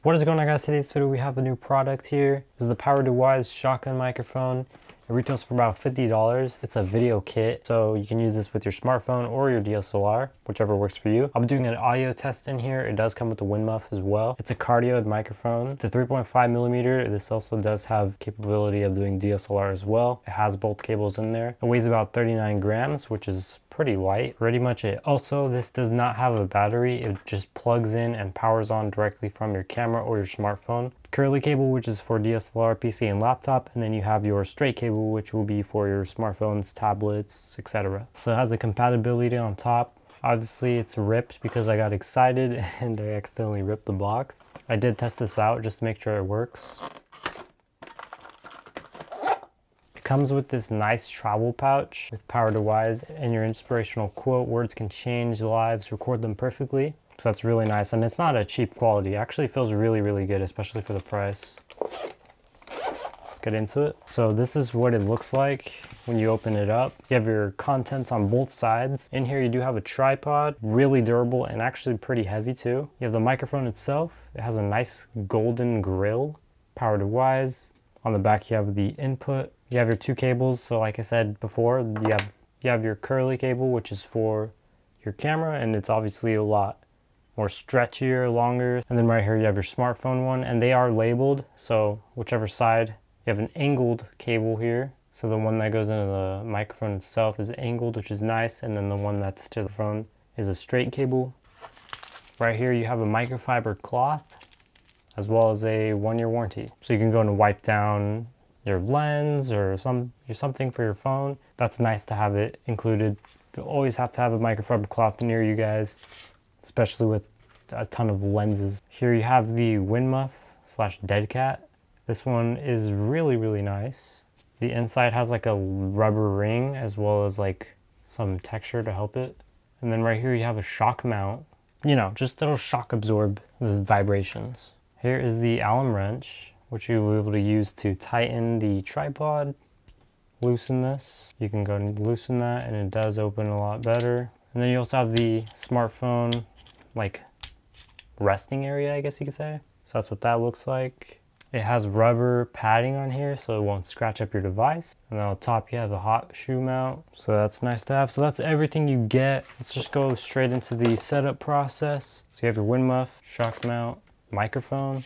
What is going on, guys? Today's video we have a new product here. This is the PowerDeWise shotgun microphone. It retails for about $50. It's a video kit, so you can use this with your smartphone or your DSLR, whichever works for you. I'm doing an audio test in here. It does come with a wind muff as well. It's a cardioid microphone. It's a 3.5 millimeter. This also does have capability of doing DSLR as well. It has both cables in there. It weighs about 39 grams, which is pretty light. Pretty much it. Also, this does not have a battery. It just plugs in and powers on directly from your camera or your smartphone. Curly cable, which is for DSLR, PC, and laptop, and then you have your straight cable, which will be for your smartphones, tablets, etc. So it has the compatibility on top. Obviously it's ripped because I got excited and I accidentally ripped the box. I did test this out just to make sure it works. It comes with this nice travel pouch with PowerDeWise and your inspirational quote. Words can change lives, record them perfectly. So that's really nice, and it's not a cheap quality. It actually feels really, really good, especially for the price. Let's get into it. So this is what it looks like when you open it up. You have your contents on both sides. In here you do have a tripod, really durable and actually pretty heavy too. You have the microphone itself. It has a nice golden grill, PowerDeWise. On the back you have the input. You have your two cables. So like I said before, you have your curly cable, which is for your camera, and it's obviously a lot more stretchier, longer. And then right here you have your smartphone one, and they are labeled, so whichever side. You have an angled cable here, so the one that goes into the microphone itself is angled, which is nice, and then the one that's to the phone is a straight cable. Right here you have a microfiber cloth as well as a 1-year warranty, so you can go and wipe down your lens or something for your phone. That's nice to have it included. You always have to have a microfiber cloth near you guys, especially with a ton of lenses. Here you have the wind muff slash dead cat. This one is really, really nice. The inside has like a rubber ring as well as like some texture to help it. And then right here you have a shock mount. You know, just it'll shock absorb the vibrations. Here is the Allen wrench, which you will be able to use to tighten the tripod. Loosen this. You can go and loosen that and it does open a lot better. And then you also have the smartphone like resting area, I guess you could say. So that's what that looks like. It has rubber padding on here so it won't scratch up your device. And then on top you have the hot shoe mount, so that's nice to have. So that's everything you get. Let's just go straight into the setup process. So you have your wind muff, shock mount, microphone,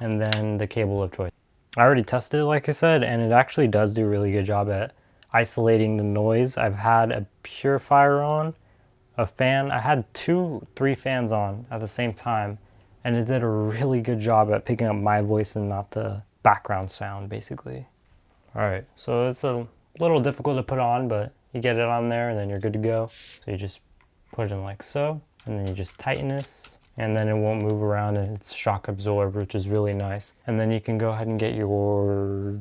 and then the cable of choice. I already tested it, like I said, and it actually does do a really good job at isolating the noise. I've had a purifier on, a fan. I had 2-3 fans on at the same time, and it did a really good job at picking up my voice and not the background sound, basically. All right, so it's a little difficult to put on, but you get it on there and then you're good to go. So you just put it in like so, and then you just tighten this, and then it won't move around, and it's shock absorbed, which is really nice. And then you can go ahead and get your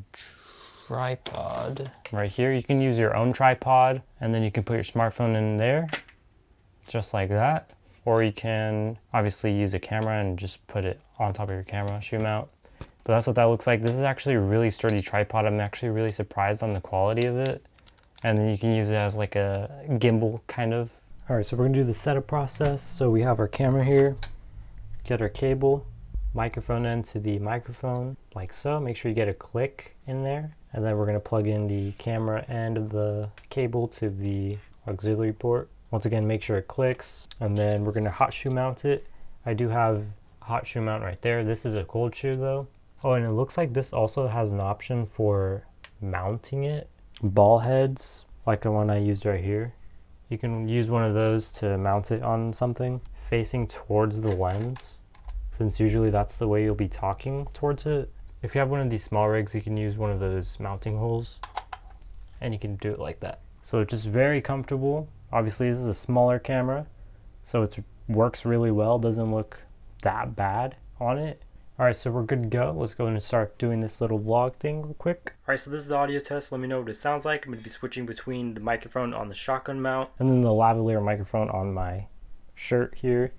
tripod right here. You can use your own tripod, and then you can put your smartphone in there just like that, or you can obviously use a camera and just put it on top of your camera shoe mount. But that's what that looks like. This is actually a really sturdy tripod. I'm actually really surprised on the quality of it. And then you can use it as like a gimbal kind of. All right, so we're gonna do the setup process. So we have our camera here, get our cable, microphone end to the microphone like so. Make sure you get a click in there, and then we're gonna plug in the camera end of the cable to the auxiliary port. Once again, make sure it clicks, and then we're gonna hot shoe mount it. I do have a hot shoe mount right there. This is a cold shoe though. Oh, and it looks like this also has an option for mounting it. Ball heads, like the one I used right here. You can use one of those to mount it on something facing towards the lens, since usually that's the way you'll be talking towards it. If you have one of these small rigs, you can use one of those mounting holes, and you can do it like that. So it's just very comfortable. Obviously this is a smaller camera, so it works really well. Doesn't look that bad on it. All right, so we're good to go. Let's go and start doing this little vlog thing real quick. All right, so this is the audio test. Let me know what it sounds like. I'm gonna be switching between the microphone on the shotgun mount and then the lavalier microphone on my shirt here.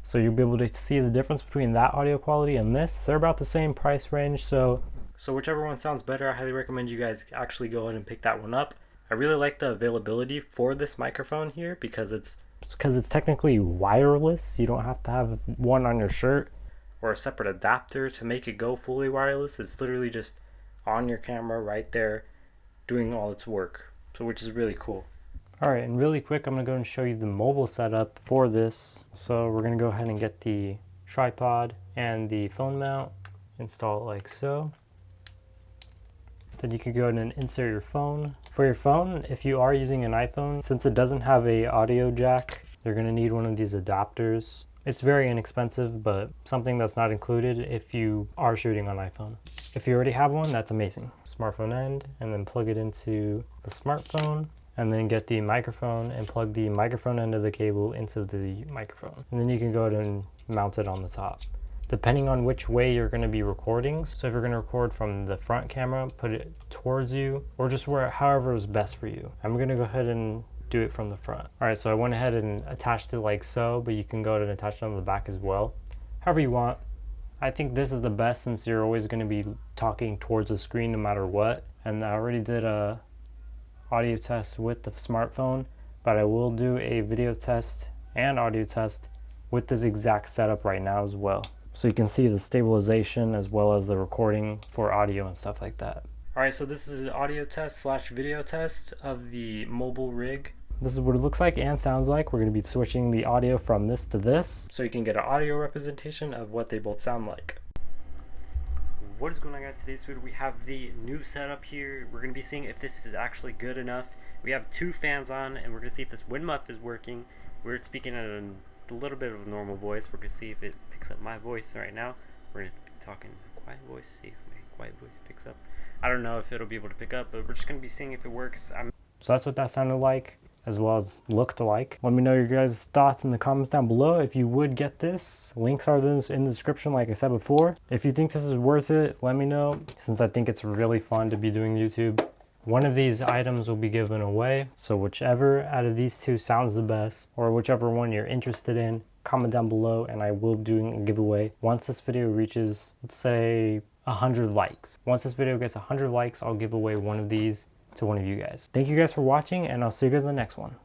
So you'll be able to see the difference between that audio quality and this. They're about the same price range, so whichever one sounds better, I highly recommend you guys actually go ahead and pick that one up. I really like the availability for this microphone here because it's technically wireless. You don't have to have one on your shirt. or a separate adapter to make it go fully wireless. It's literally just on your camera right there doing all its work, so which is really cool. All right, and really quick, I'm gonna go and show you the mobile setup for this. So we're gonna go ahead and get the tripod and the phone mount, install it like so. Then you can go ahead and insert your phone. For your phone, if you are using an iPhone, since it doesn't have a audio jack, you're gonna need one of these adapters. It's very inexpensive, but something that's not included if you are shooting on iPhone. If you already have one, that's amazing. Smartphone end, and then plug it into the smartphone, and then get the microphone and plug the microphone end of the cable into the microphone. And then you can go ahead and mount it on the top. Depending on which way you're going to be recording, so if you're going to record from the front camera, put it towards you, or just however is best for you. I'm going to go ahead and do it from the front. All right, so I went ahead and attached it like so, but you can go ahead and attach it on the back as well, however you want. I think this is the best since you're always going to be talking towards the screen no matter what. And I already did a audio test with the smartphone, but I will do a video test and audio test with this exact setup right now as well. So you can see the stabilization as well as the recording for audio and stuff like that. All right, so this is an audio test slash video test of the mobile rig. This is what it looks like and sounds like. We're going to be switching the audio from this to this, so you can get an audio representation of what they both sound like. What is going on, guys? Today's video we have the new setup here. We're going to be seeing if this is actually good enough. We have two fans on, and we're going to see if this wind muff is working. We're speaking at a little bit of a normal voice. We're going to see if it picks up my voice right now. We're going to be talking a quiet voice, see if my quiet voice picks up. I don't know if it'll be able to pick up, but we're just going to be seeing if it works. So that's what that sounded like, as well as looked like. Let me know your guys' thoughts in the comments down below. If you would get this, links are in the description like I said before. If you think this is worth it, let me know, since I think it's really fun to be doing YouTube. One of these items will be given away, so whichever out of these two sounds the best, or whichever one you're interested in, comment down below and I will do a giveaway once this video reaches, let's say, 100 likes. Once this video gets 100 likes, I'll give away one of these to one of you guys. Thank you guys for watching, and I'll see you guys in the next one.